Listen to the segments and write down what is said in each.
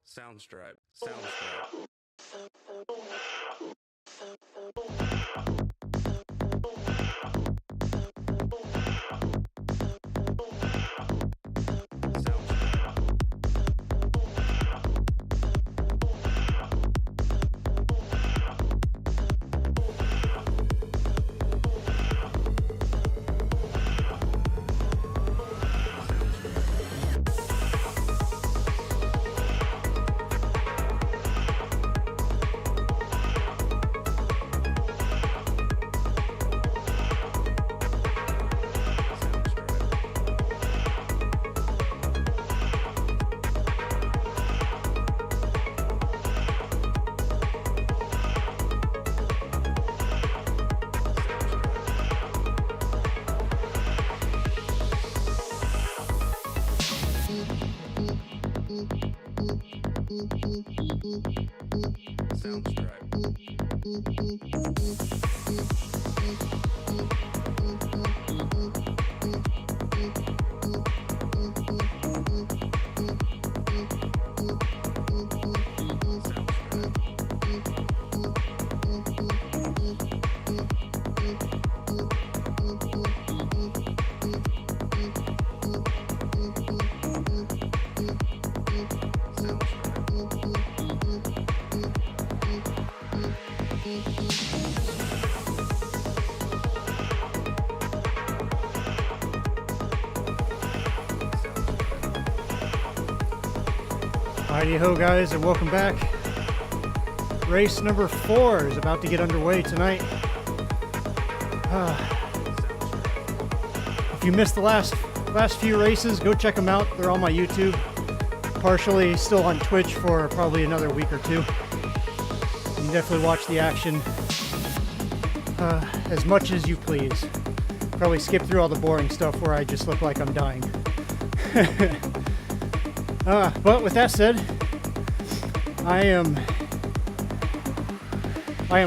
Soundstripe. Soundstripe. Righty ho guys, and welcome back. Race number 4 is about to get underway tonight. If you missed the last few races, go check them out. They're on my YouTube. Partially still on Twitch for probably another week or two. You can definitely watch the action as much as you please. Probably skip through all the boring stuff where I just look like I'm dying. But with that said, I am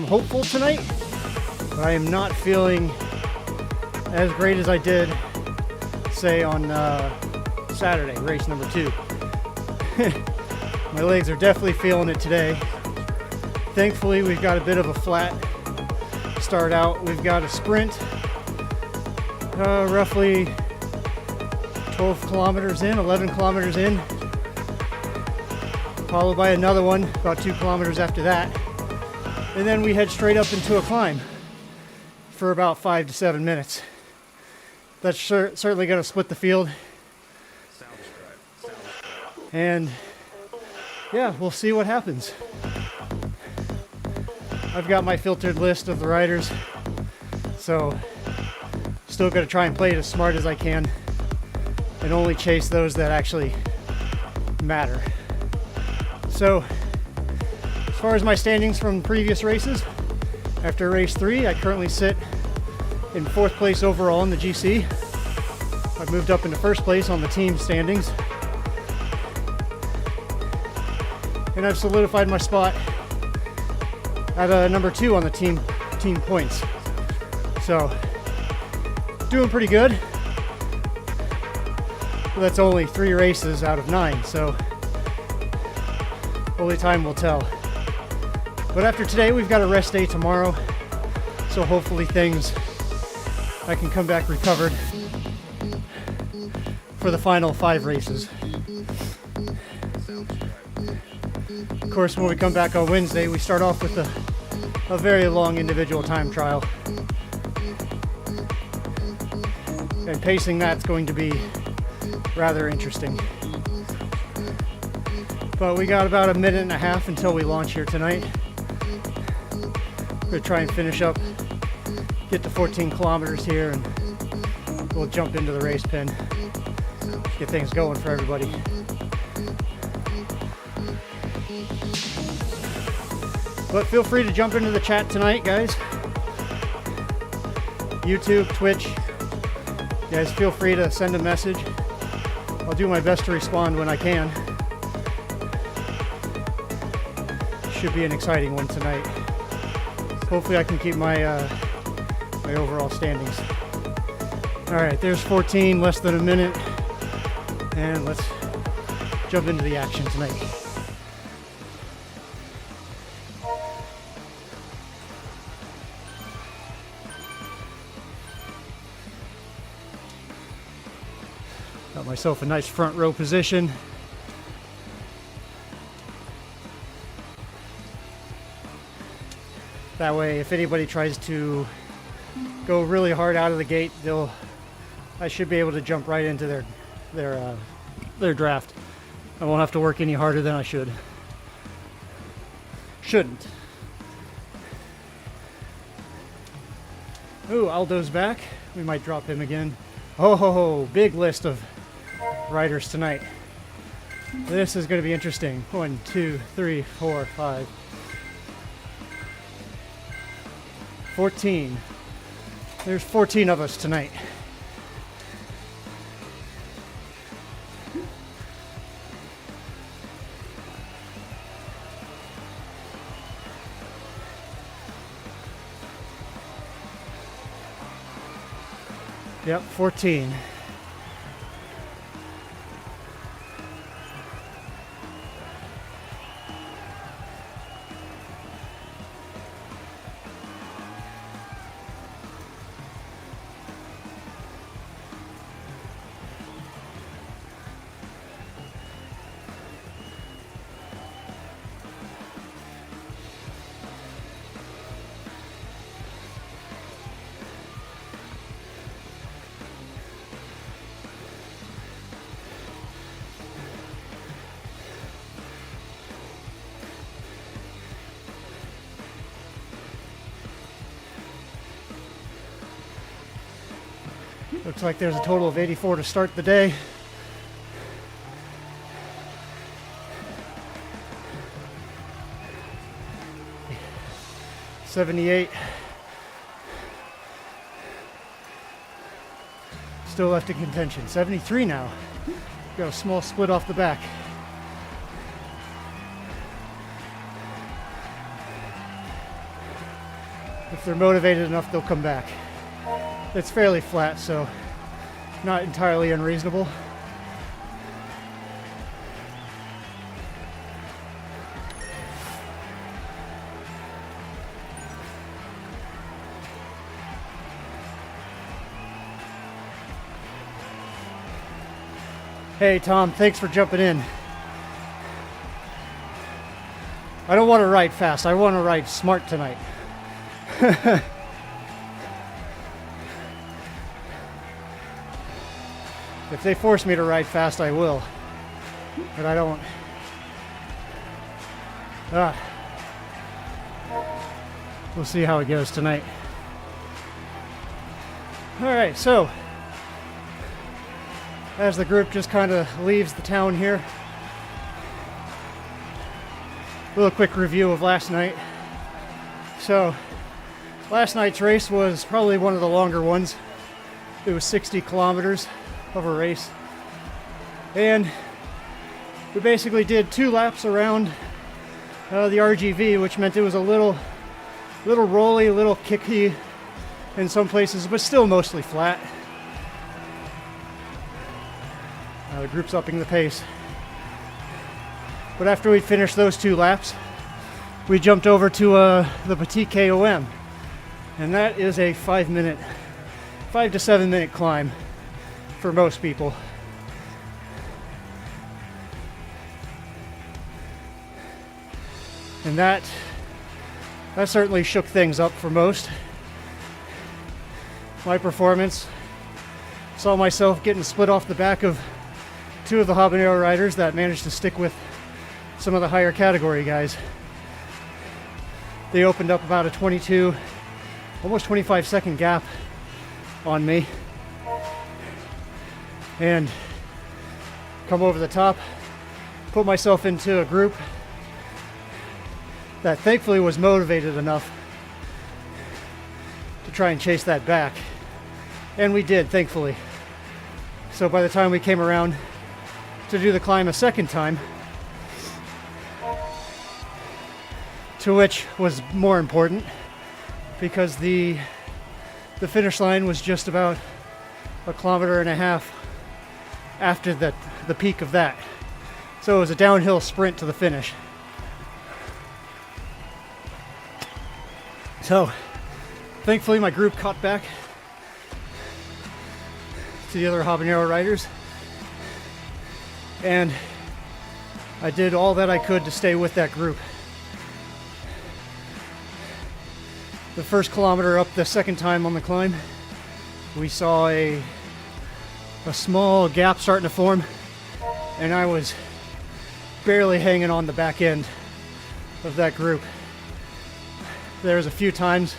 hopeful tonight, but I am not feeling as great as I did, say, on Saturday, race number 2. My legs are definitely feeling it today. Thankfully, we've got a bit of a flat start out. We've got a sprint, roughly 12 kilometers in, 11 kilometers in, followed by another one about 2 kilometers after that. And then we head straight up into a climb for about 5 to 7 minutes. That's certainly going to split the field. And yeah, we'll see what happens. I've got my filtered list of the riders, so still going to try and play it as smart as I can and only chase those that actually matter. So, as far as my standings from previous races, after race 3, I currently sit in 4th place overall in the GC. I've moved up into 1st place on the team standings. And I've solidified my spot at number 2 on the team points. So, doing pretty good. But that's only 3 races out of 9, so only time will tell. But after today, we've got a rest day tomorrow, so hopefully I can come back recovered for the final 5 races. Of course, when we come back on Wednesday, we start off with a very long individual time trial. And pacing that's going to be rather interesting. But we got about a minute and a half until we launch here tonight. We're going to try and finish up, get to 14 kilometers here, and we'll jump into the race pen. Get things going for everybody. But feel free to jump into the chat tonight, guys. YouTube, Twitch. You guys feel free to send a message. I'll do my best to respond when I can. Should be an exciting one tonight. Hopefully I can keep my my overall standings. All right, there's 14, less than a minute. And let's jump into the action tonight. Got myself a nice front row position. That way, if anybody tries to go really hard out of the gate, I should be able to jump right into their draft. I won't have to work any harder than I shouldn't. Ooh, Aldo's back. We might drop him again. Oh ho ho, big list of riders tonight. This is going to be interesting. 1, 2, 3, 4, 5. 14. There's 14 of us tonight. Yep, 14. Looks like there's a total of 84 to start the day. $78. Still left in contention. 73 now. Got a small split off the back. If they're motivated enough, they'll come back. It's fairly flat, so not entirely unreasonable. Hey Tom, thanks for jumping in. I don't want to ride fast, I want to ride smart tonight. If they force me to ride fast, I will. But I don't. We'll see how it goes tonight. All right, so as the group just kind of leaves the town here, a little quick review of last night. So last night's race was probably one of the longer ones. It was 60 kilometers of a race, and we basically did 2 laps around the RGV, which meant it was a little rolly, a little kicky in some places, but still mostly flat. The group's upping the pace. But after we finished those 2 laps, we jumped over to the Petit KOM. And that is a 5 to 7 minute climb for most people. And that certainly shook things up for most. My performance, saw myself getting split off the back of 2 of the habanero riders that managed to stick with some of the higher category guys. They opened up about a 22, almost 25 second gap on me, and come over the top, put myself into a group that thankfully was motivated enough to try and chase that back. And we did, thankfully. So by the time we came around to do the climb a second time, to which was more important because the finish line was just about 1.5 kilometers after the peak of that. So it was a downhill sprint to the finish. So thankfully my group caught back to the other habanero riders, and I did all that I could to stay with that group. The first kilometer up the second time on the climb, we saw a small gap starting to form, and I was barely hanging on the back end of that group. There was a few times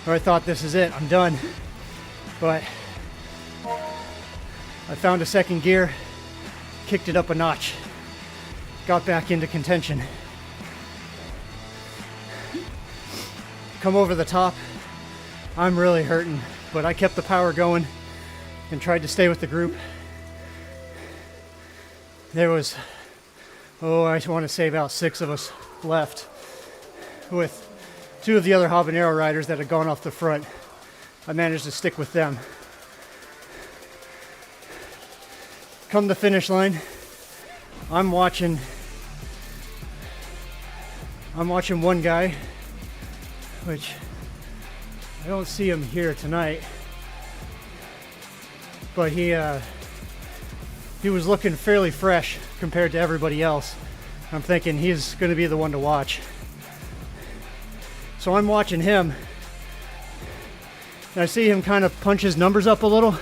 where I thought, this is it, I'm done. But I found a second gear, kicked it up a notch, got back into contention. Come over the top, I'm really hurting, but I kept the power going and tried to stay with the group. There was, I want to say about 6 of us left, with 2 of the other habanero riders that had gone off the front. I managed to stick with them. Come the finish line, I'm watching one guy, which I don't see him here tonight, but he was looking fairly fresh compared to everybody else. I'm thinking he's going to be the one to watch. So I'm watching him, and I see him kind of punch his numbers up a little,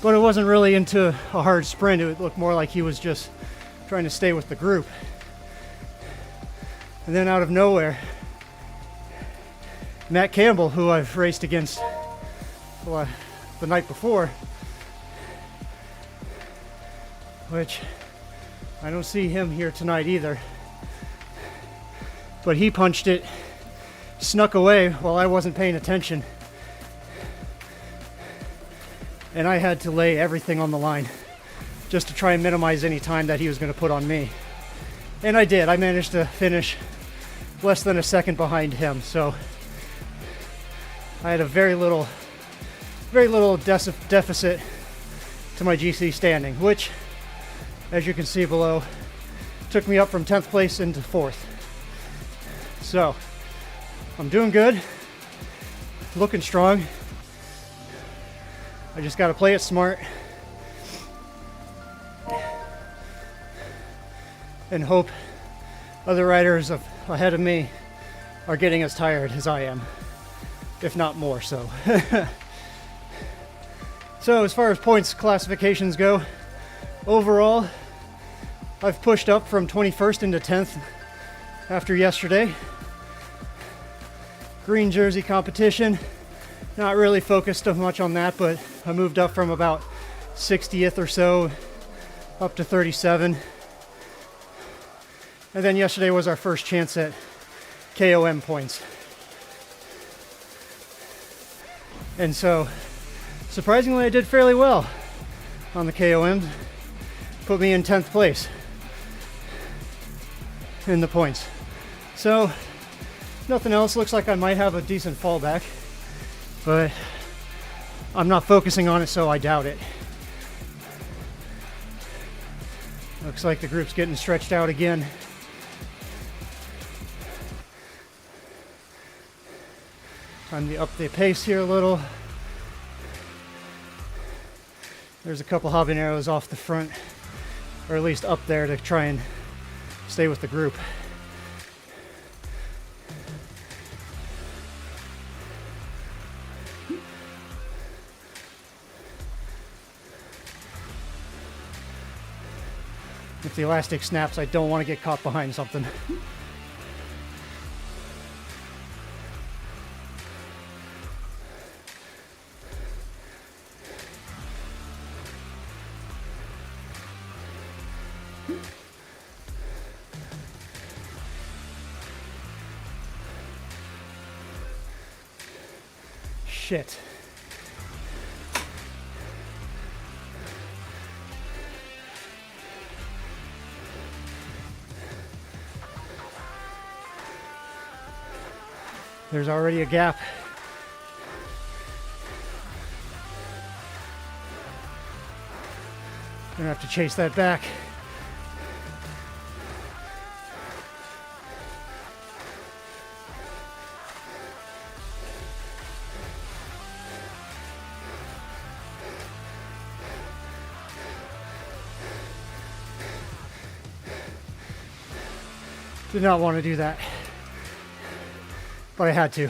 but it wasn't really into a hard sprint. It looked more like he was just trying to stay with the group. And then out of nowhere, Matt Campbell, who I've raced against the night before, which I don't see him here tonight either, but he punched it, snuck away while I wasn't paying attention, and I had to lay everything on the line just to try and minimize any time that he was going to put on me. And I did. I managed to finish less than a second behind him, so I had a very little deficit to my GC standing, which, as you can see below, took me up from 10th place into 4th. So I'm doing good, looking strong. I just got to play it smart and hope other riders ahead of me are getting as tired as I am, if not more so. So as far as points classifications go, overall, I've pushed up from 21st into 10th after yesterday. Green jersey competition, not really focused much on that, but I moved up from about 60th or so up to 37. And then yesterday was our first chance at KOM points. And so, surprisingly, I did fairly well on the KOM. Put me in 10th place in the points. So, nothing else. Looks like I might have a decent fallback, but I'm not focusing on it, so I doubt it. Looks like the group's getting stretched out again. Time to up the pace here a little. There's a couple habaneros off the front, or at least up there to try and stay with the group. If the elastic snaps, I don't want to get caught behind something. Shit. There's already a gap. Gonna have to chase that back. Did not want to do that, but I had to.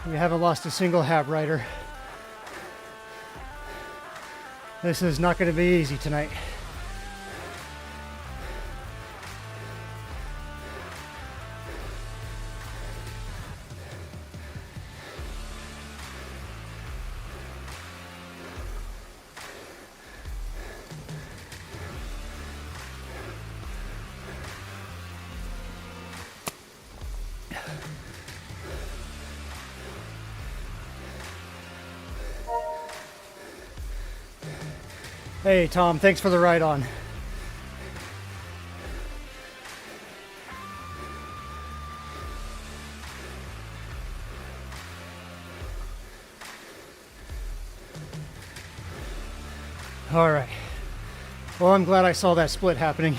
We haven't lost a single hab rider. This is not going to be easy tonight. Hey Tom, thanks for the ride on. All right. Well, I'm glad I saw that split happening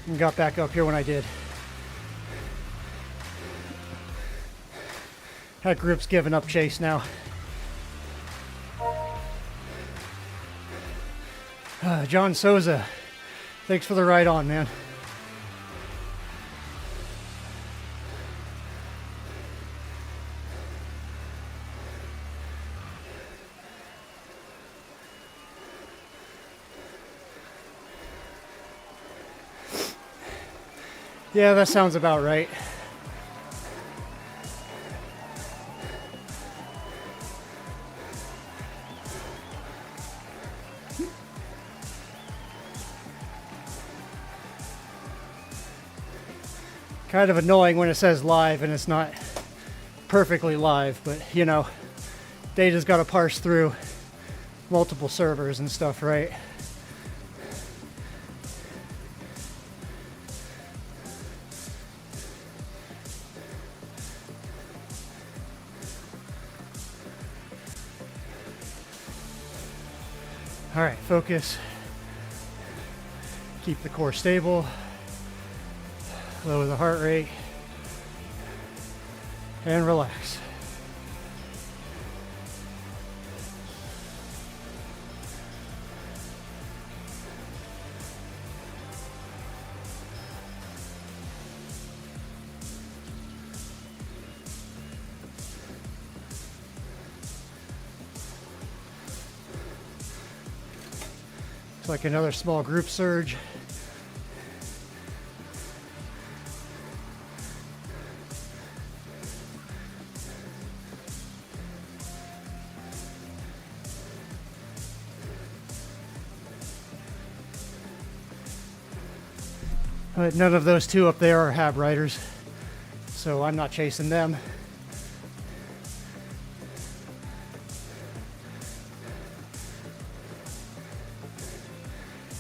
and got back up here when I did. That group's giving up chase now. John Souza, thanks for the ride on, man. Yeah, that sounds about right. Kind of annoying when it says live and it's not perfectly live, but you know, data's got to parse through multiple servers and stuff, right? All right, focus. Keep the core stable. Lower the heart rate and relax. Looks like another small group surge. But none of those two up there are hab riders, so I'm not chasing them.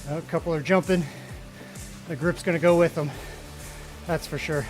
A couple are jumping. The group's gonna go with them, that's for sure.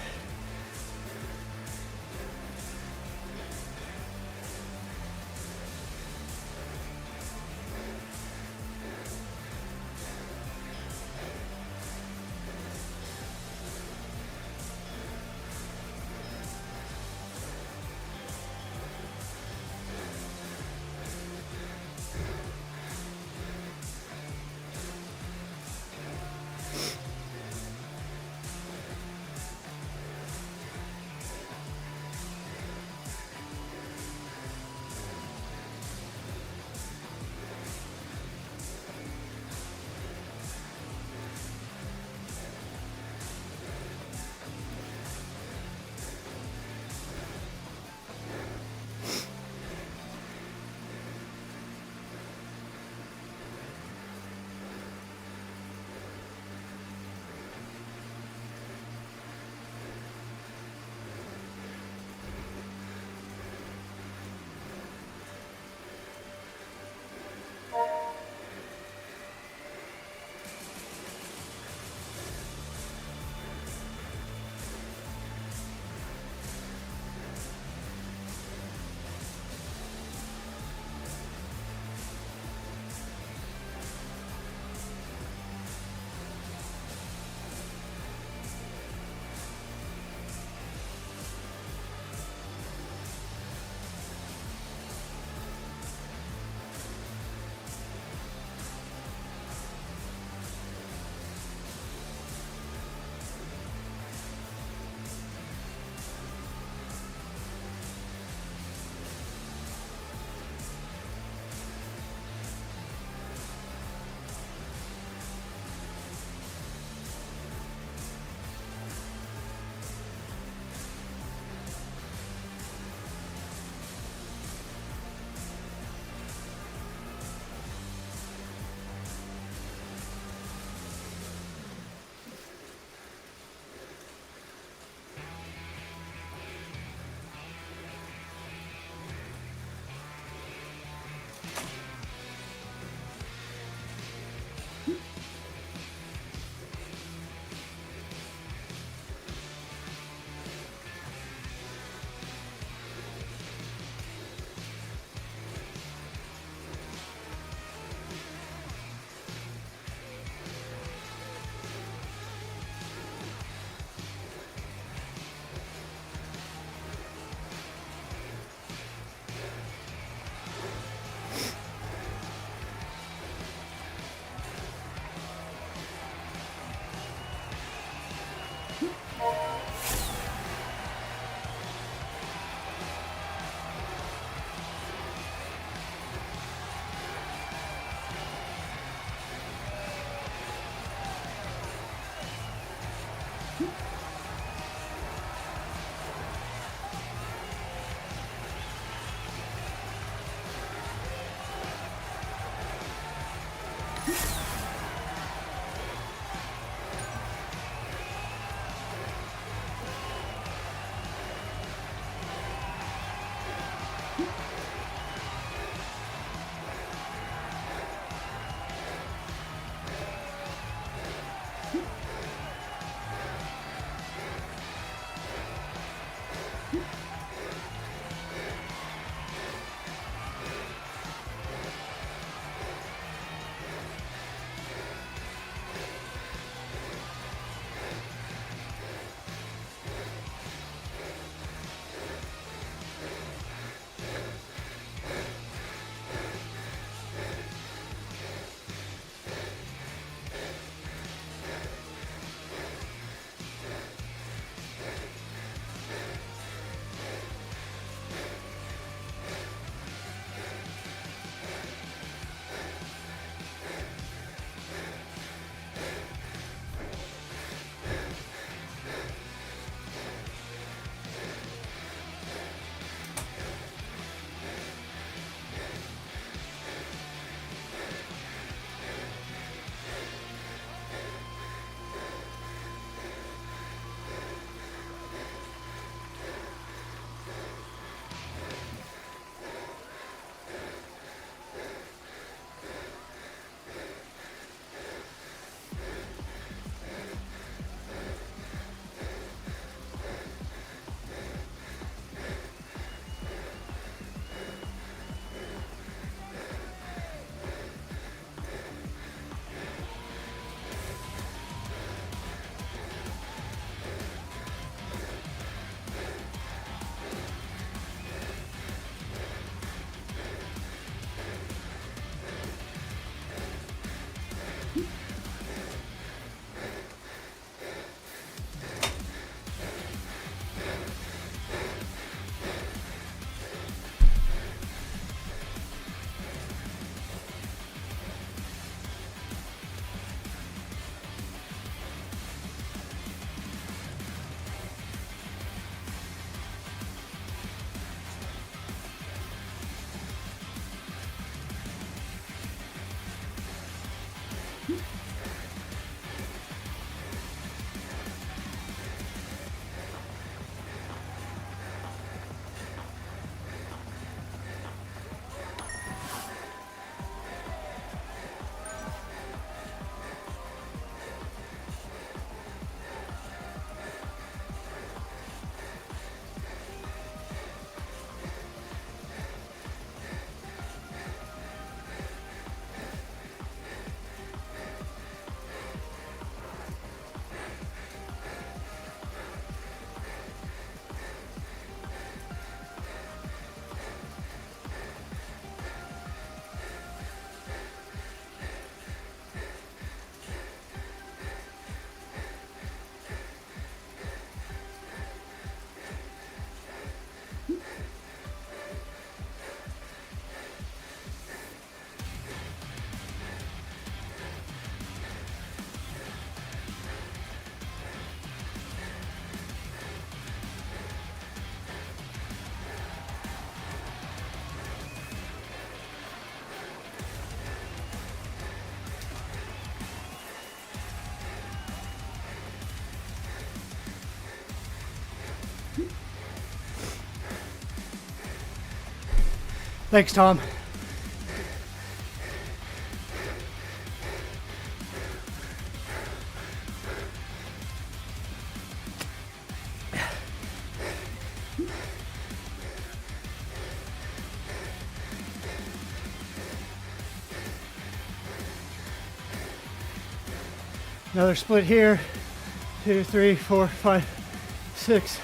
Thanks, Tom. Another split here. 2, 3, 4, 5, 6.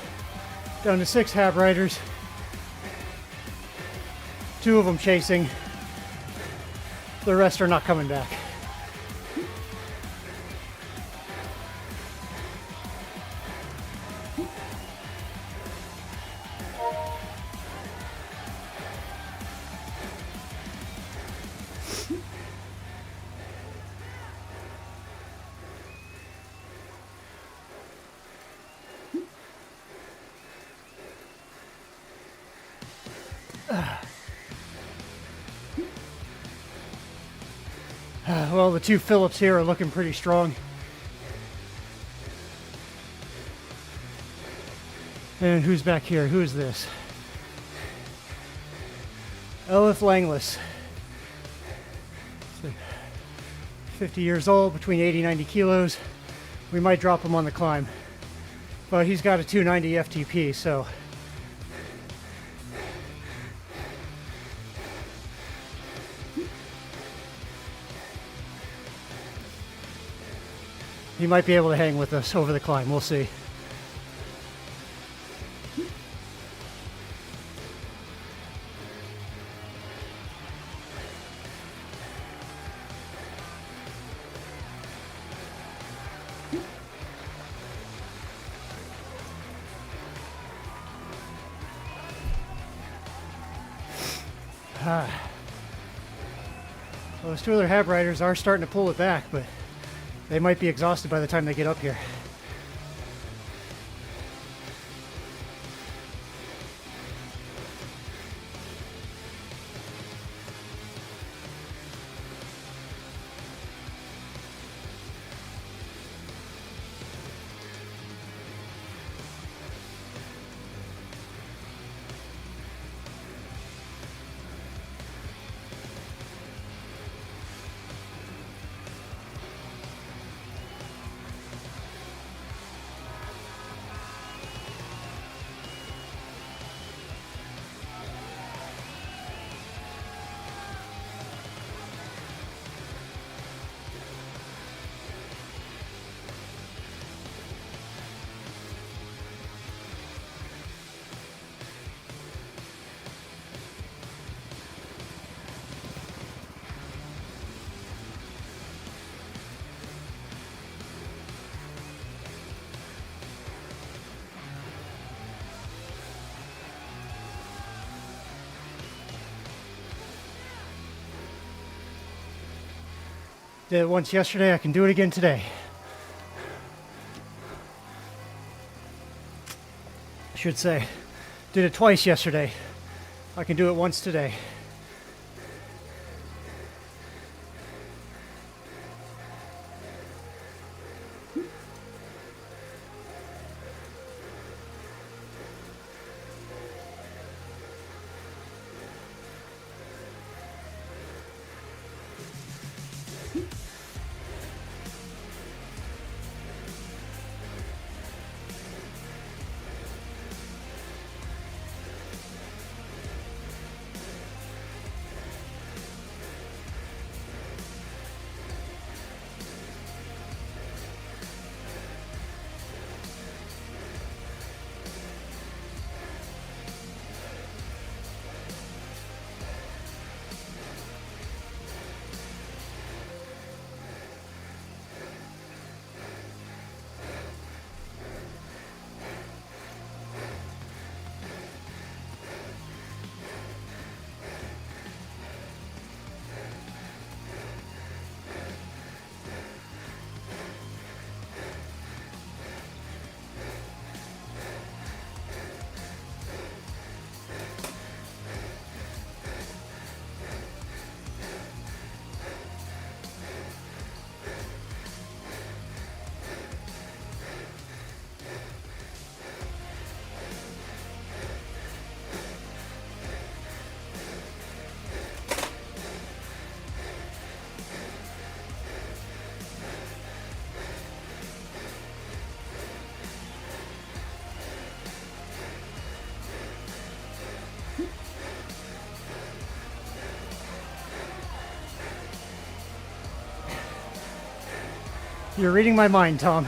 Down to 6 hab riders. 2 of them chasing. The rest are not coming back. Well, the 2 Phillips here are looking pretty strong. And who's back here? Who is this? Elif Langless. 50 years old, between 80 and 90 kilos. We might drop him on the climb. But he's got a 290 FTP, so he might be able to hang with us over the climb. We'll see. Well, those 2 other hab riders are starting to pull it back, but they might be exhausted by the time they get up here. Did it once yesterday, I can do it again today. I should say, did it twice yesterday. I can do it once today. You're reading my mind, Tom.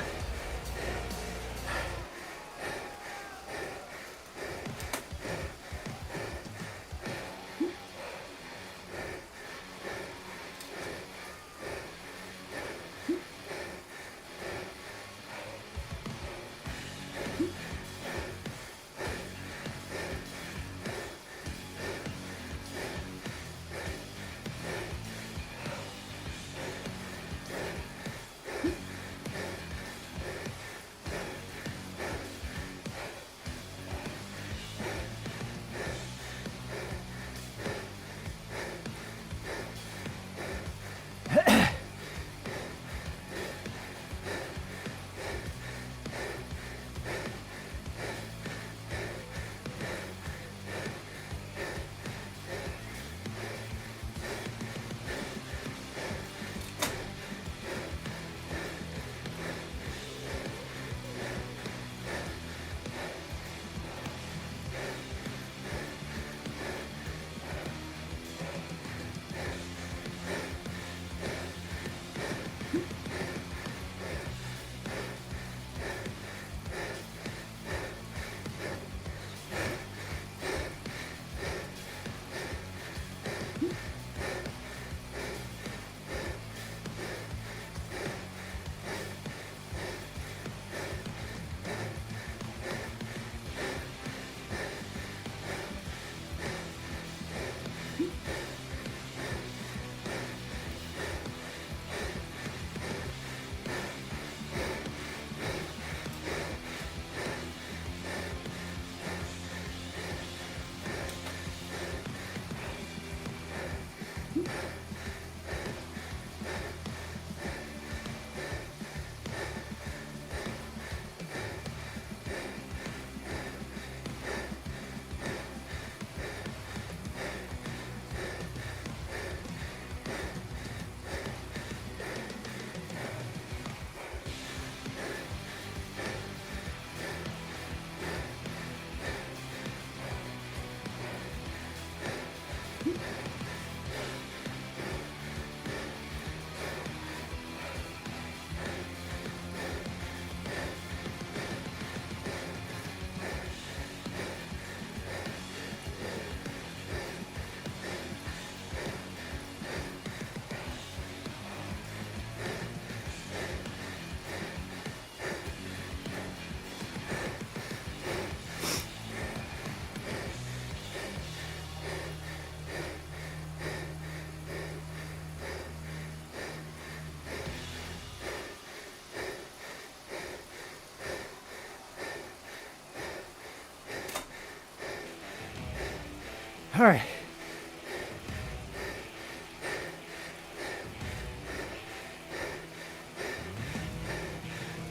All right.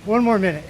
One more minute.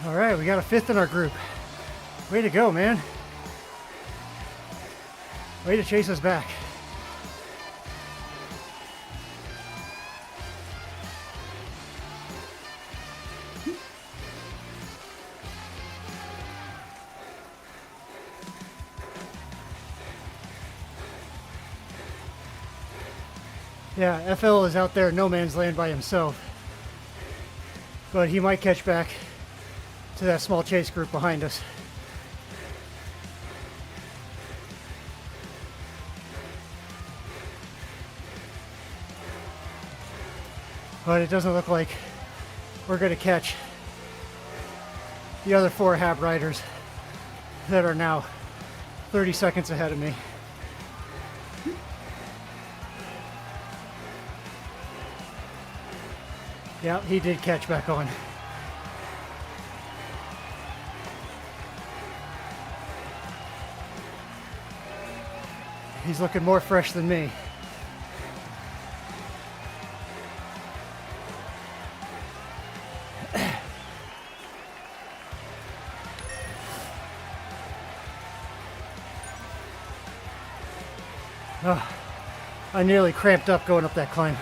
All right, we got a 5th in our group. Way to go, man. Way to chase us back. Yeah, FL is out there in no man's land by himself. But he might catch back to that small chase group behind us. But it doesn't look like we're going to catch the other 4 hab riders that are now 30 seconds ahead of me. Yeah, he did catch back on. He's looking more fresh than me. Oh, I nearly cramped up going up that climb.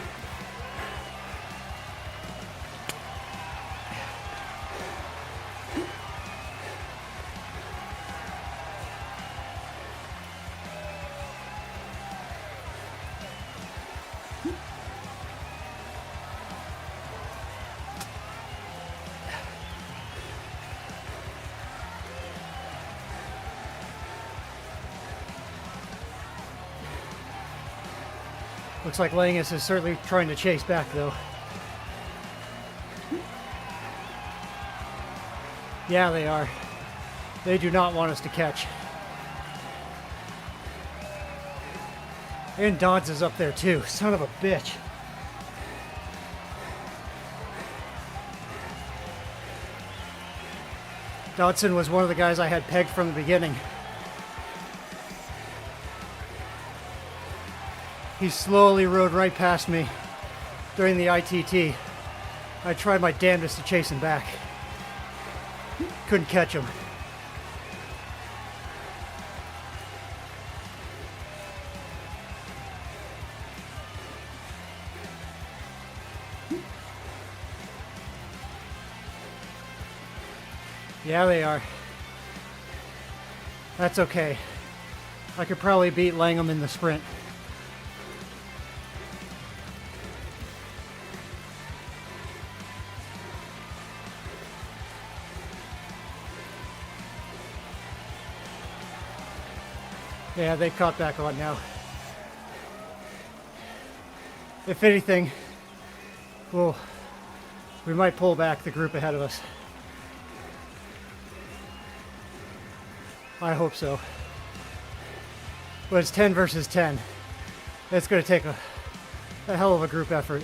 Looks like Langus is certainly trying to chase back, though. Yeah, they are. They do not want us to catch. And Dodds is up there, too. Son of a bitch. Dodson was one of the guys I had pegged from the beginning. He slowly rode right past me during the ITT. I tried my damnedest to chase him back. Couldn't catch him. Yeah, they are. That's okay. I could probably beat Langham in the sprint. Yeah, they caught back on now. If anything, we might pull back the group ahead of us. I hope so. But it's 10 versus 10. It's going to take a hell of a group effort.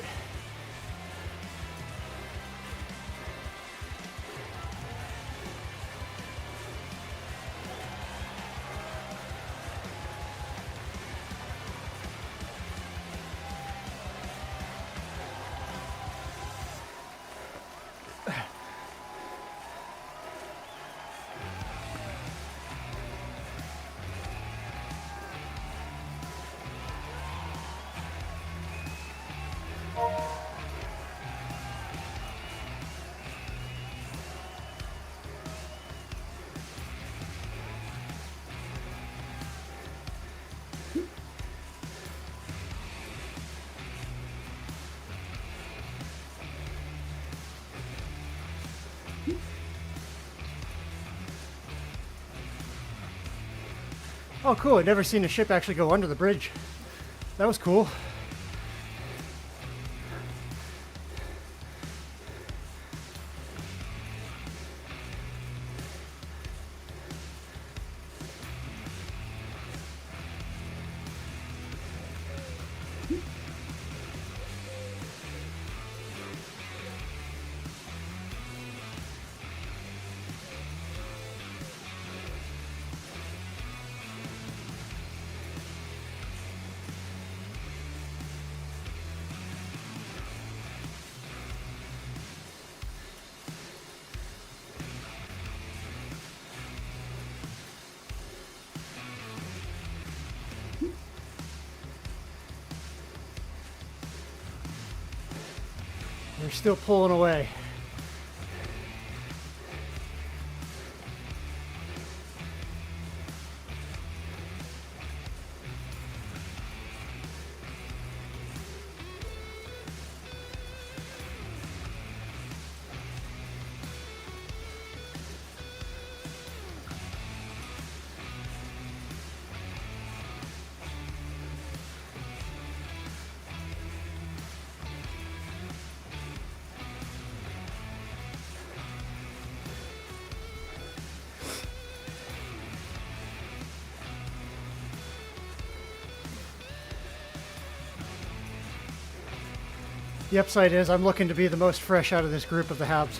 Oh, cool. I'd never seen a ship actually go under the bridge. That was cool. They're still pulling away. The upside is I'm looking to be the most fresh out of this group of the Habs.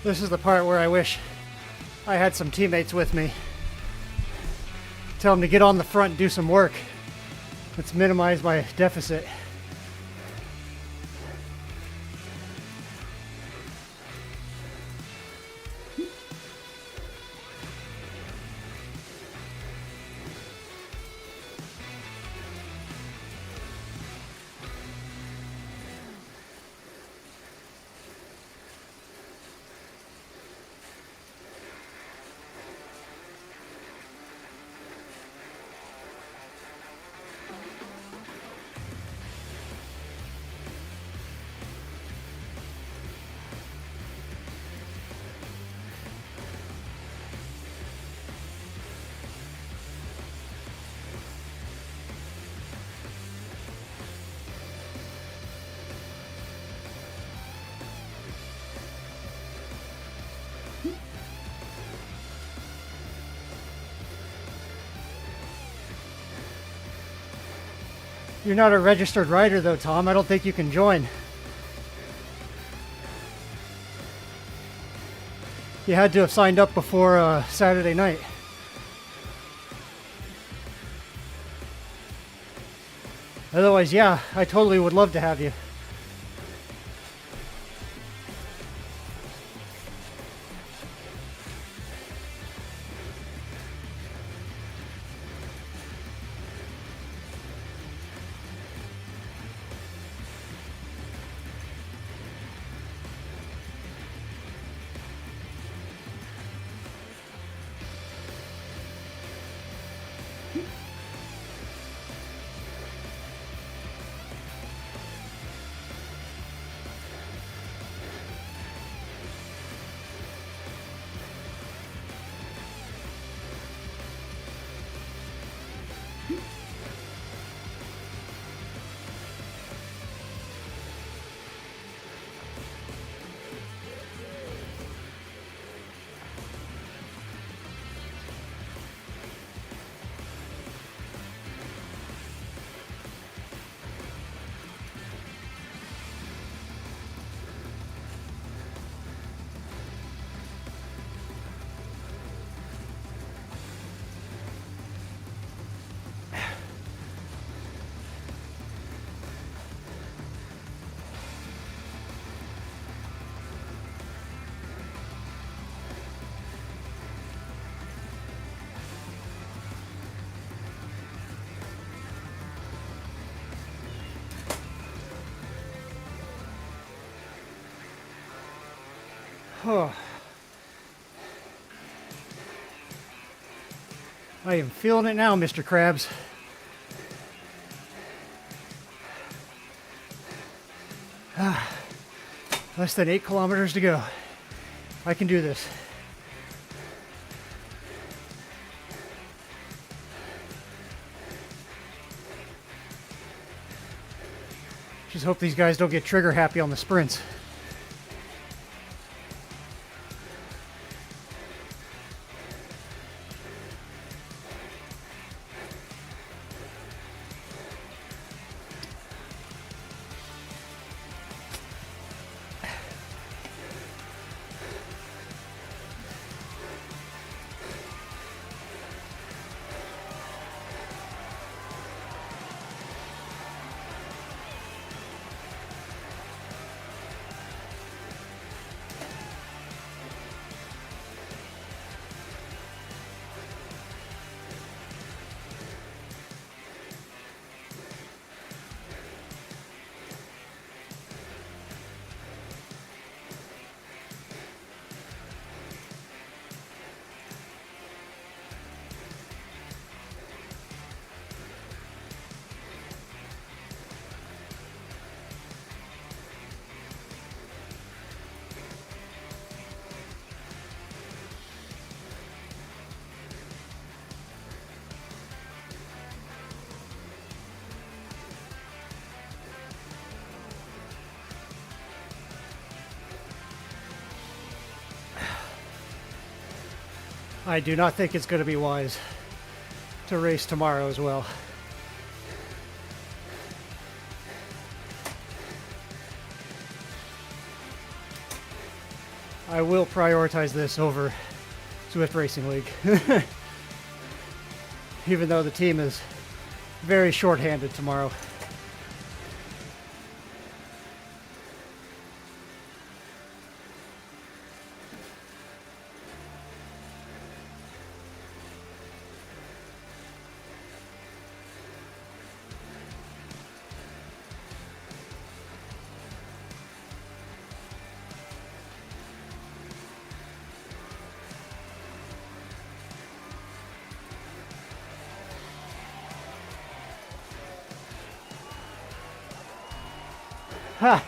This is the part where I wish I had some teammates with me. Tell them to get on the front and do some work. Let's minimize my deficit. You're not a registered rider though, Tom. I don't think you can join. You had to have signed up before Saturday night. Otherwise, yeah, I totally would love to have you. Oh. I am feeling it now, Mr. Krabs. Less than 8 kilometers to go. I can do this. Just hope these guys don't get trigger happy on the sprints. I do not think it's going to be wise to race tomorrow as well. I will prioritize this over Swift Racing League. Even though the team is very short-handed tomorrow. Ha!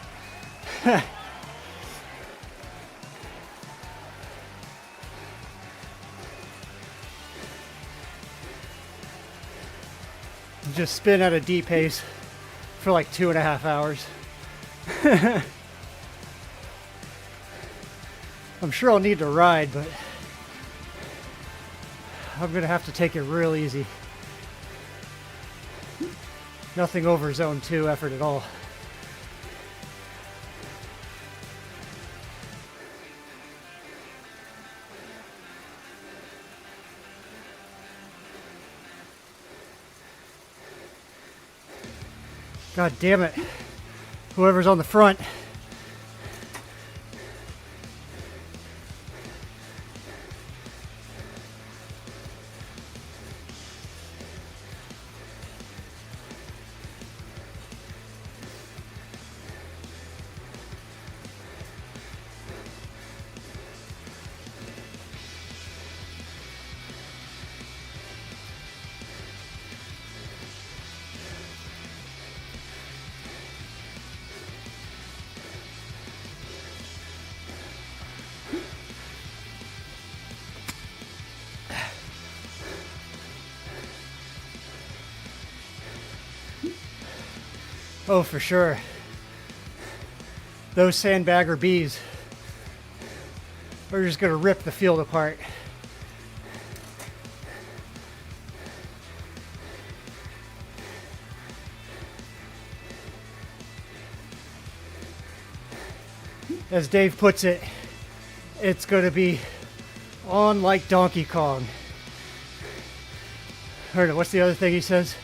Just spin at a D pace for like 2.5 hours. I'm sure I'll need to ride, but I'm gonna have to take it real easy. Nothing over zone 2 effort at all. God damn it. Whoever's on the front. Oh, for sure. Those sandbagger bees are just going to rip the field apart. As Dave puts it, it's going to be on like Donkey Kong. Or no, what's the other thing he says?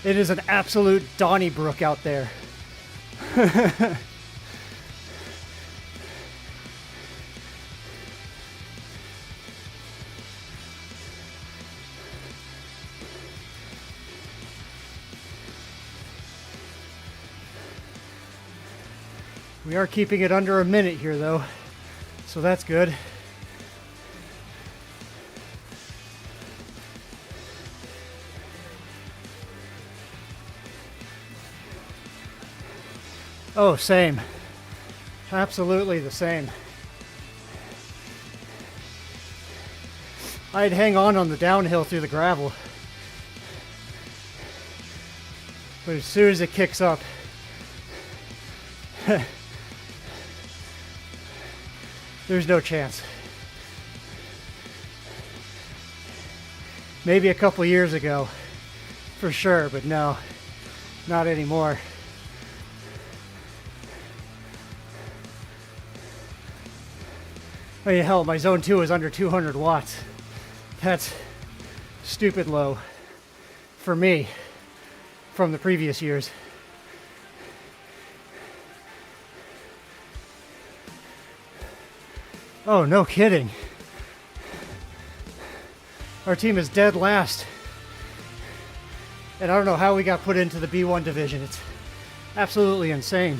It is an absolute Donnybrook out there. We are keeping it under a minute here though, so that's good. Oh, same. Absolutely the same. I'd hang on the downhill through the gravel. But as soon as it kicks up, there's no chance. Maybe a couple years ago, for sure, but no, not anymore. I mean, hell, my zone 2 is under 200 watts. That's stupid low for me from the previous years. Oh, no kidding. Our team is dead last. And I don't know how we got put into the B1 division. It's absolutely insane.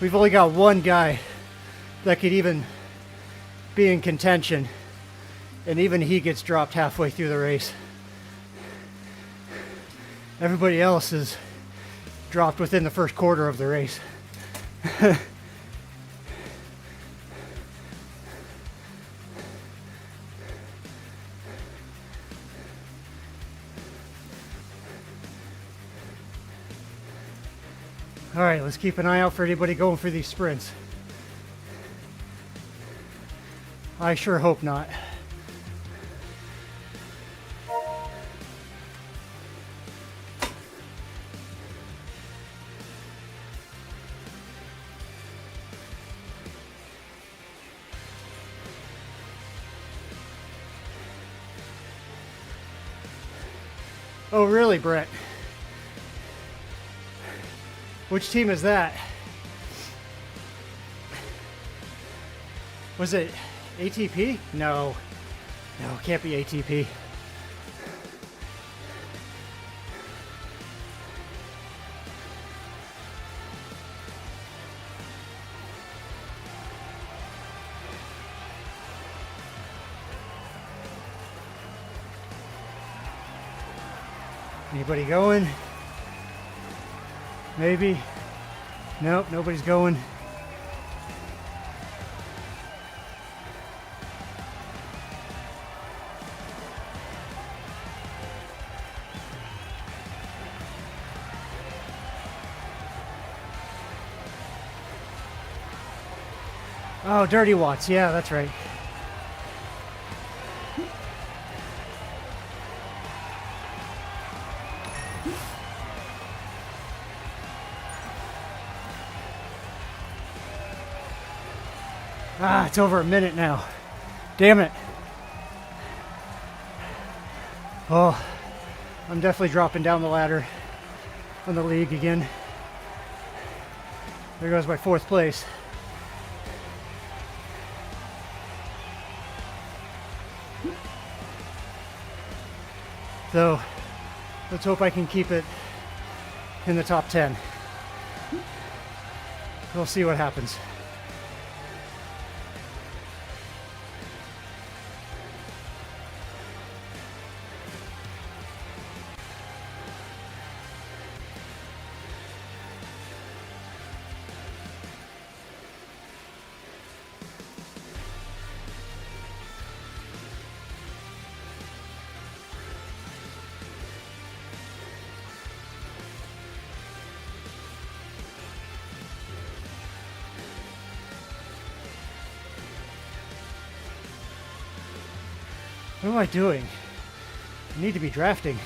We've only got one guy that could even be in contention, and even he gets dropped halfway through the race. Everybody else is dropped within the first quarter of the race. All right, let's keep an eye out for anybody going for these sprints. I sure hope not. Oh, really, Brett? Which team is that? Was it ATP? No. No, it can't be ATP. Anybody going? Maybe. Nope, nobody's going. Oh, Dirty Watts. Yeah, that's right. Ah, it's over a minute now. Damn it. Oh, I'm definitely dropping down the ladder on the league again. There goes my 4th place. So, let's hope I can keep it in the top 10. We'll see what happens. What am I doing? I need to be drafting.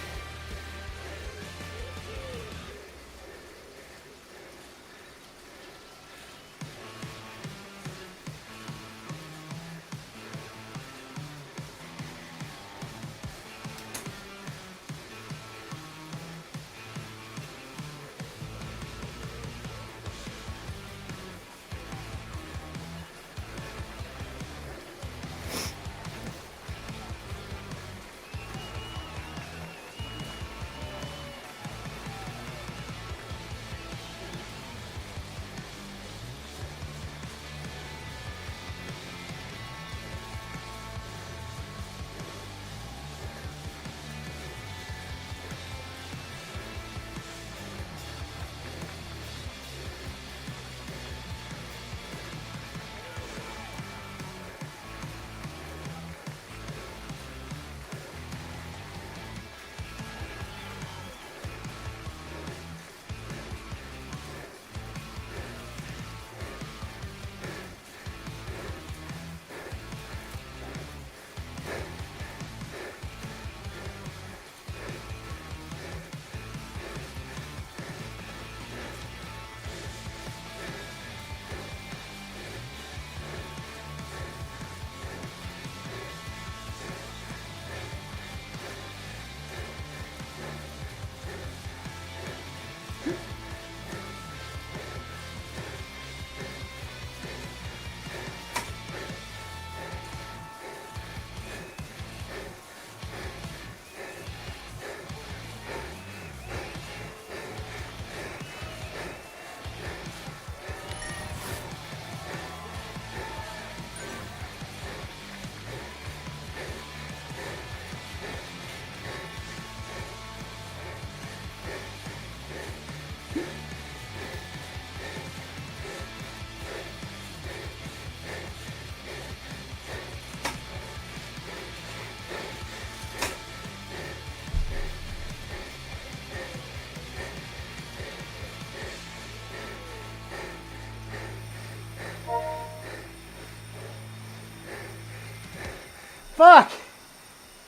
Fuck!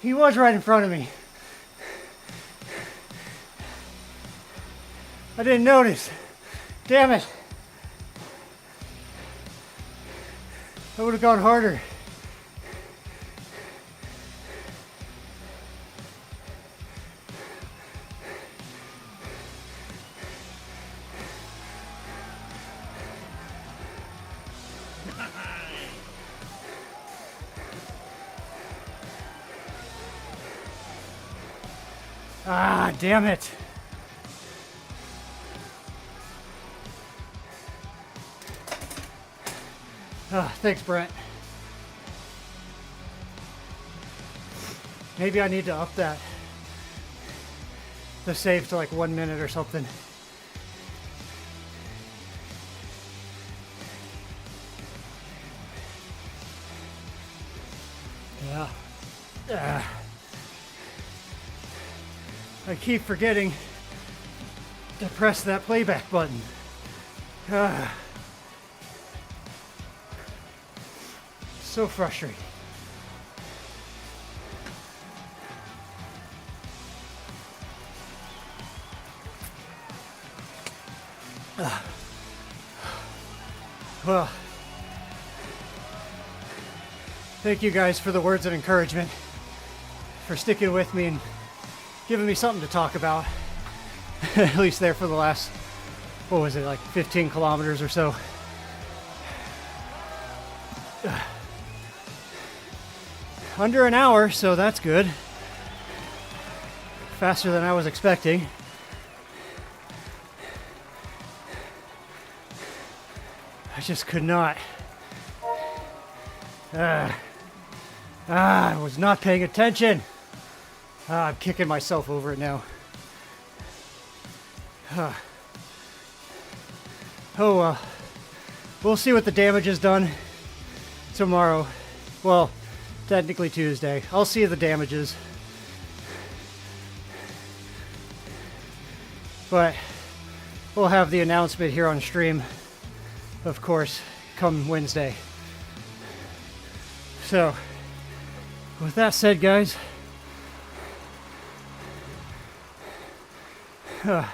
He was right in front of me. I didn't notice. Damn it. I would have gone harder. Ah, damn it. Oh, thanks, Brent. Maybe I need to up that. The save to like 1 minute or something. Yeah. I keep forgetting to press that playback button. So frustrating. Well, thank you guys for the words of encouragement, for sticking with me and giving me something to talk about. At least there for the last, what was it, like 15 kilometers or so. Under an hour, so that's good. Faster than I was expecting. I just could not. I was not paying attention. I'm kicking myself over it now. Oh well. We'll see what the damage is done tomorrow. Well, technically Tuesday. I'll see the damages. But we'll have the announcement here on stream, of course, come Wednesday. So, with that said, guys, I'm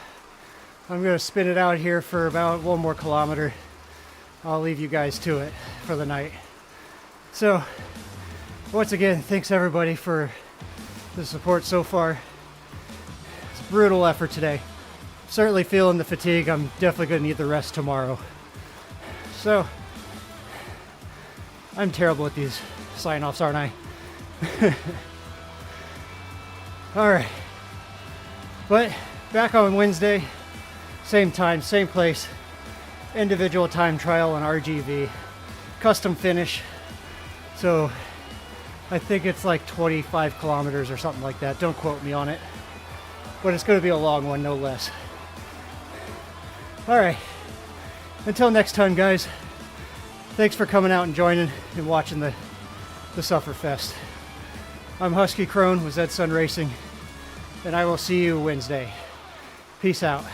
going to spin it out here for about 1 more kilometer. I'll leave you guys to it for the night. So, once again, thanks everybody for the support so far. It's a brutal effort today. Certainly feeling the fatigue. I'm definitely going to need the rest tomorrow. So, I'm terrible at these sign-offs, aren't I? Alright. But, back on Wednesday, same time, same place. Individual time trial on RGV. Custom finish. So, I think it's like 25 kilometers or something like that. Don't quote me on it. But it's going to be a long one, no less. Alright. Until next time, guys. Thanks for coming out and joining and watching the Sufferfest. I'm Husky Crone with Zed Sun Racing, and I will see you Wednesday. Peace out.